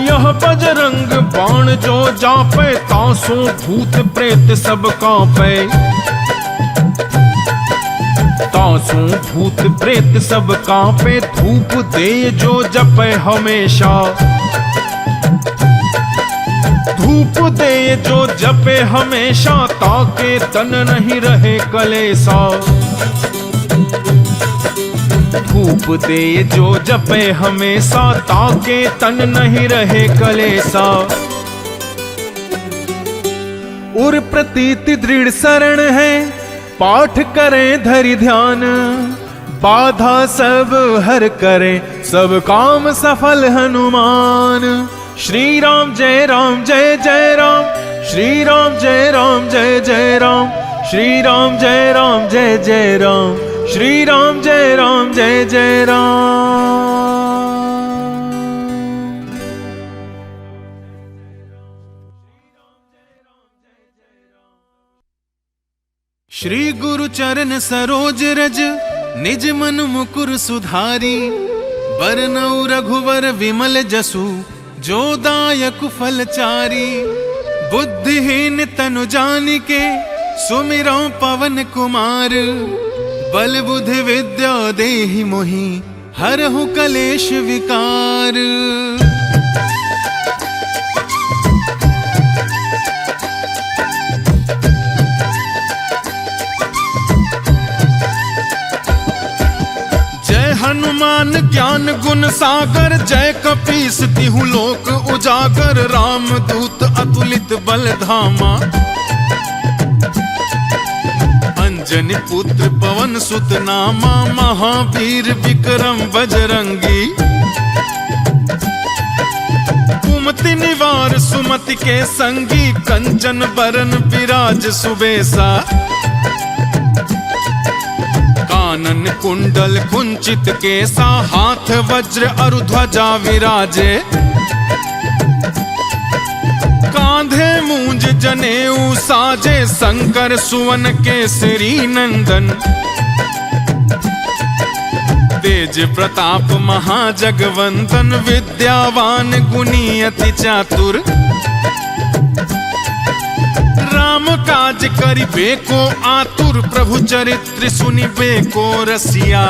यह बजरंग बाण जो जापे, तासों भूत प्रेत सब कांपे। तासों भूत प्रेत सब कांपे, धूप दे जो जपे हमेशा। धूप दे जो जपे हमेशा, ताके तन नहीं रहे कलेसा। धूप दे जो जपे हमेशा, ताके तन नहीं रहे कलेसा। उर प्रतीति दृढ़ शरण है, पाठ करें धरि ध्यान। बाधा सब हर करे, सब काम सफल हनुमान। श्री राम जय राम जय जय राम, श्री राम जय राम जय जय राम, श्री राम जय राम जय जय राम, श्री राम जय राम जय जय राम। श्री गुरु चरण सरोज रज, निज मन मुकुर सुधारी। बरनउँ रघुवर विमल जसु, जो दायक फलचारी। बुद्धिहीन तनु जानिके, सुमिरौ पवन कुमार। बल बुद्धि विद्या देहि मोहि, हरहु कलेश विकार। हनुमान ज्ञान गुण सागर, जय कपीस तिहु लोक उजागर। राम दूत अतुलित बल धामा, अंजनी पुत्र पवन सुत नामा। महावीर विक्रम बजरंगी, कुमति निवार सुमति के संगी। कंचन बरन विराज सुबेसा, कानन कुंडल कुंचित केसा। हाथ वज्र अरु ध्वजा विराजे, कांधे मूंज जनेऊ साजे। शंकर सुवन केसरी नंदन, तेज प्रताप महाजगवंदन। विद्यावान गुणी अति चातुर, राम काज करिबे को आतुर। प्रभु चरित्र सुनिबे को रसिया,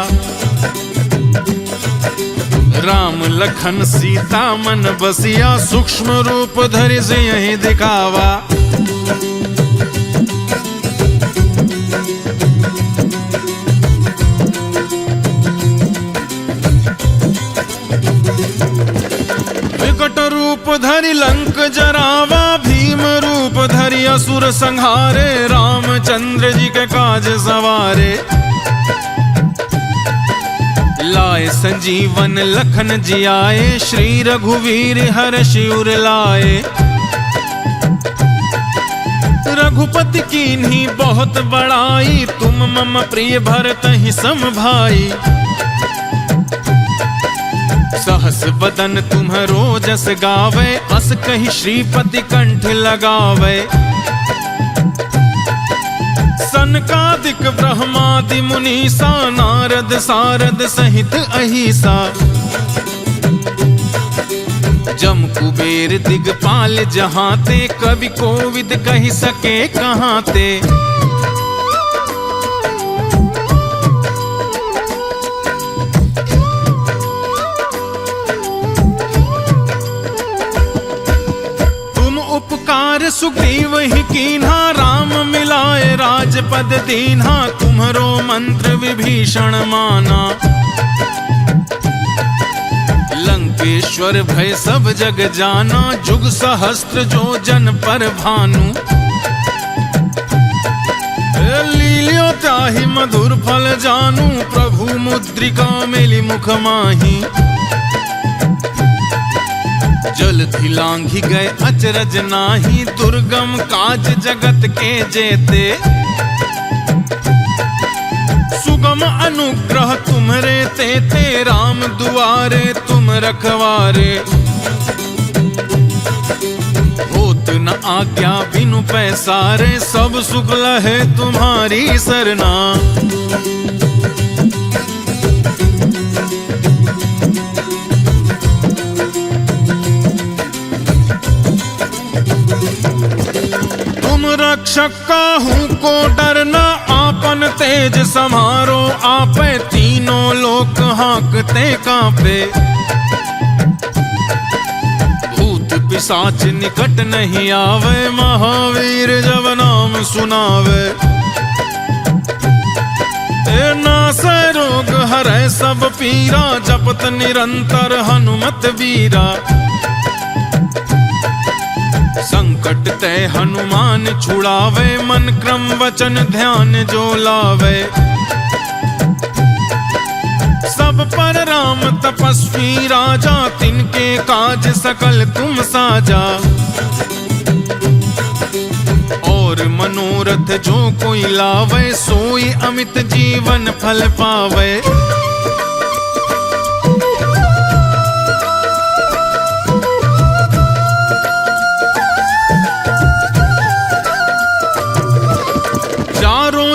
राम लखन सीता मन बसिया। सूक्ष्म रूप धरि सियहि दिखावा, विकट रूप धरि लंक जरावा। भीम रूप धरि असुर संहारे, रामचंद्र जी के काज सवारे। लाए संजीवन लखन जियाए, श्री रघुवीर हर्षि उर लाए। रघुपति कीन्ही बहुत बड़ाई, तुम मम प्रिय भरतहि सम भाई। सहस बदन तुम्हरो जस गावे, अस कहि श्रीपति कंठ लगावे। सनकादिक ब्रह्मादि मुनीसा, नारद सारद सहित अहिसा। जम कुबेर दिगपाल जहाते, कवि कोविद कहि सके कहाते। उपकार सुग्रीव ही कीन्हा, राम मिलाए राजपद दीन्हा। तुम्हरो मंत्र विभीषण माना, लंकेश्वर भय सब जग जाना। जुग सहस्त्र जो जन पर भानु, लील्यो ताहि मधुर फल जानू। प्रभु मुद्रिका मेलि मुख माही, जलधि लांघि गए अचरज नाही। दुर्गम काज जगत के जेते, सुगम अनुग्रह तुम्हरे ते राम दुआरे तुम रखवारे। होत न आज्ञा बिनु पैसारे, सब सुख लहे तुम्हारी सरना। तुम रक्षक काहू को डरना, आपन तेज समारो आपे। तीनों लोक हाँकते कांपे, भूत पिशाच निकट नहीं आवे। महावीर जब नाम सुनावे, नासै रोग हरै सब पीरा। जपत निरंतर हनुमत वीरा, संकट ते हनुमान छुड़ावे। मन क्रम वचन ध्यान जो लावे, सब पर राम तपस्वी राजा। तिनके काज सकल तुम साजा, और मनोरथ जो कोई लावे। सोई अमित जीवन फल पावे।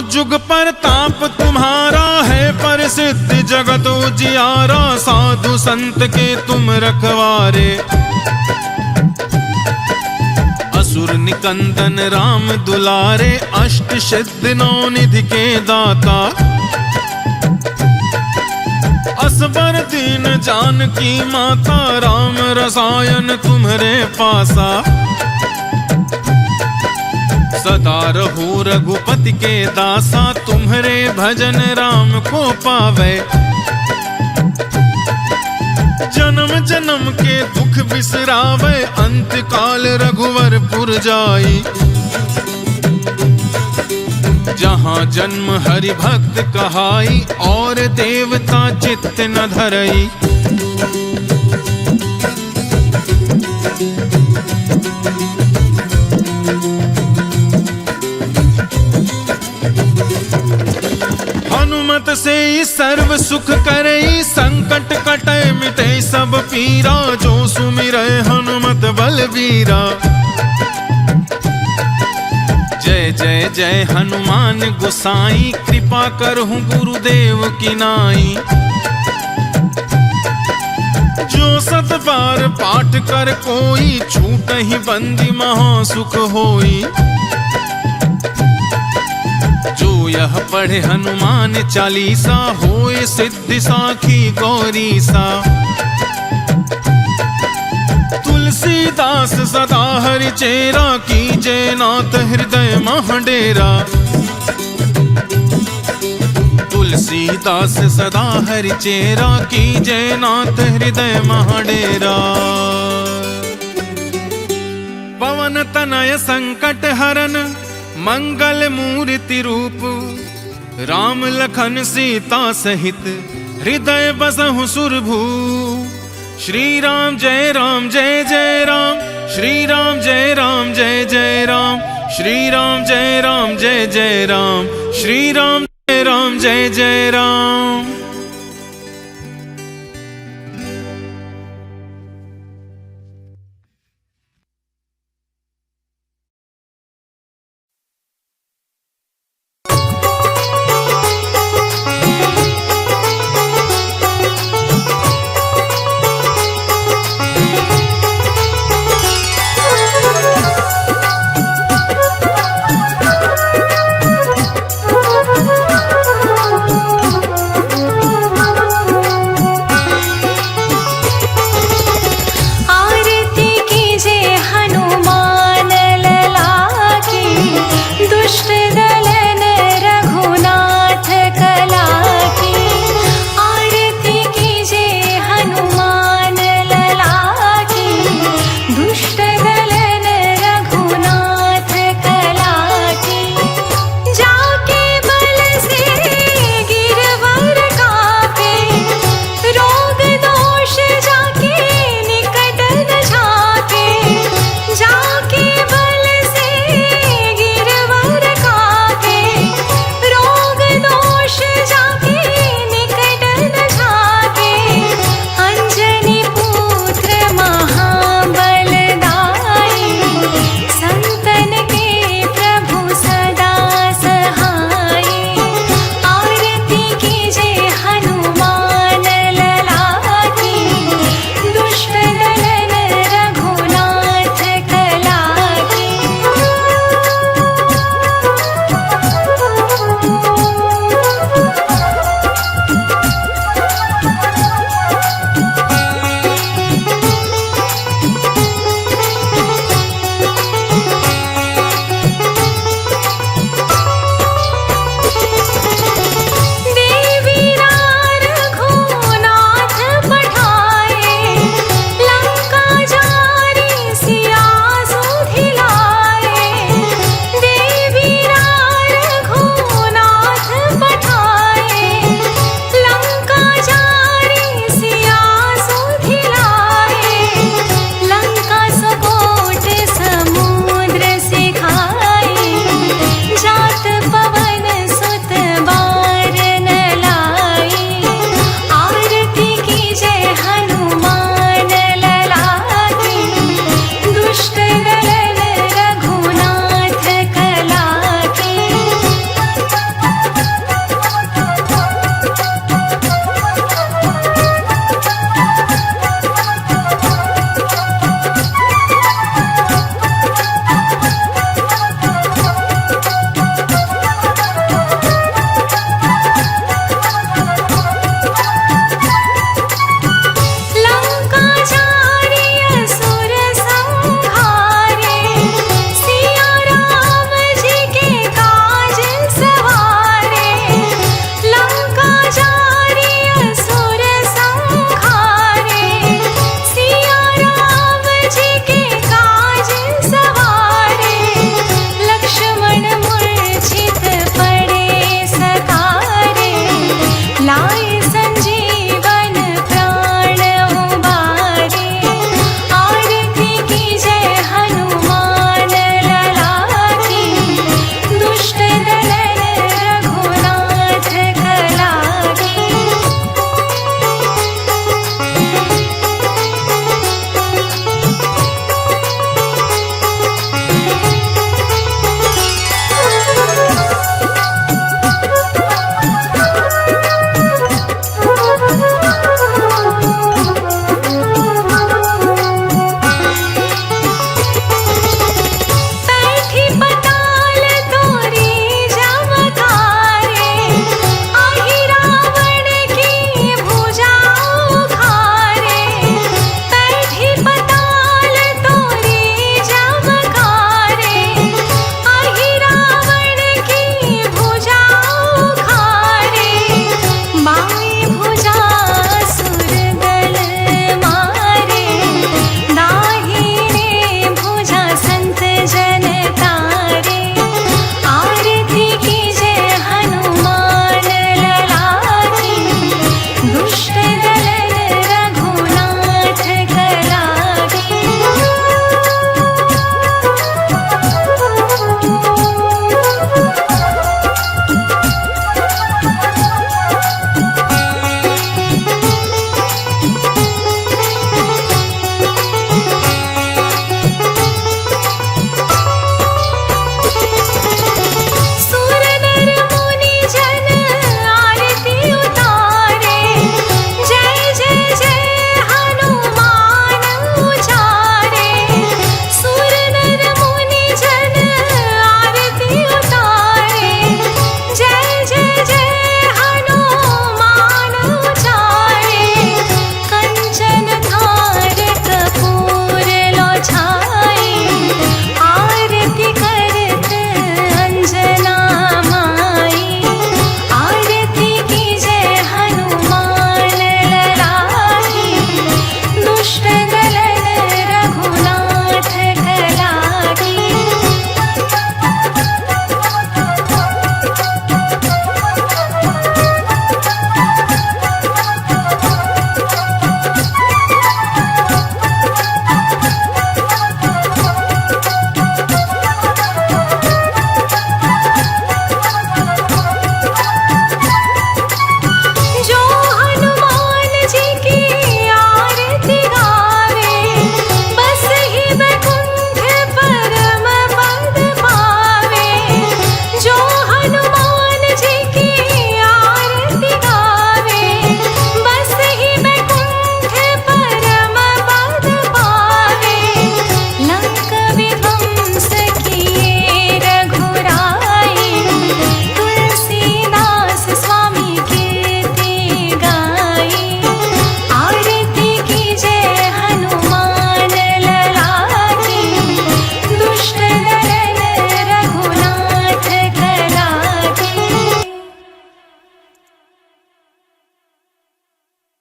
जुग पर ताप तुम्हारा है, प्रसिद्ध जगत उजियारा। साधु संत के तुम रखवारे, असुर निकंदन राम दुलारे। अष्ट सिद्ध नौ निधि के दाता, असबर दीन जानकी माता। राम रसायन तुम्हरे पासा, सदा रहो रघुपति के दासा। तुम्हरे भजन राम को पावे, जन्म जन्म के दुख बिसरावे। अंत काल रघुवरपुर जाई, जहाँ जन्म हरि भक्त कहाई। और देवता चित्त न धरई, हनुमत से सर्व सुख करई। संकट कटे मिटे सब पीरा, जो सुमिरै हनुमत बलवीरा। जय जय जय हनुमान गोसाई, कृपा करहूँ गुरुदेव की नाई। जो सत बार पाठ कर कोई, छूटहि बंदी महा सुख होई। जो यह पढ़े हनुमान चालीसा, होए सिद्धि साखी गौरीसा। तुलसीदास सदा हरि चेरा, कीजे नाथ हृदय मह डेरा। तुलसीदास सदा हरि चेरा, कीजे नाथ हृदय मह डेरा। पवन तनय संकट हरन, मंगल मूर्ति रूप। राम लखन सीता सहित, हृदय बसहु सुरभू। श्री राम जय राम जय जय राम, श्री राम जय राम जय जय राम। श्री राम जय राम जय जय राम, श्री राम जय राम जय जय राम।